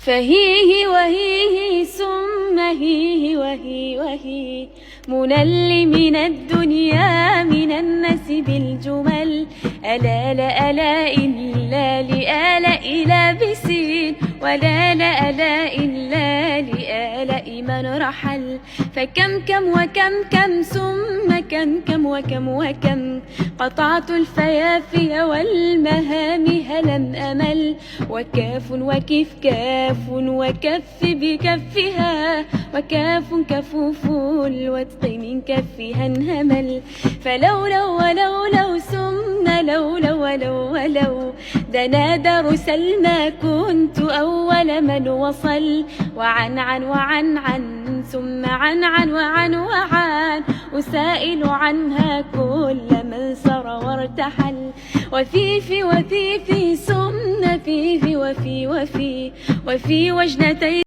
فهيه وهيه ثم هيه وهي منل من الدنيا من الناس بالجمل. ألا لا ألا إلا لآلاء لابسين ولا لا ألا إلا لآلاء من رحل. فكم كم وكم كم ثم كم وكم قطعت الفيافي والمهام هلم أمل. وكاف وكف كاف وكف بكفها وكاف كفوف الوتق من كفها انهمل. فلولو ولولو ثم لولو ولو دنا دار سلمى كنت أول من وصل. وعن ثم عن وعن أسائل عنها كل من سر وارتحل. وفي ثم في وفي وجنتي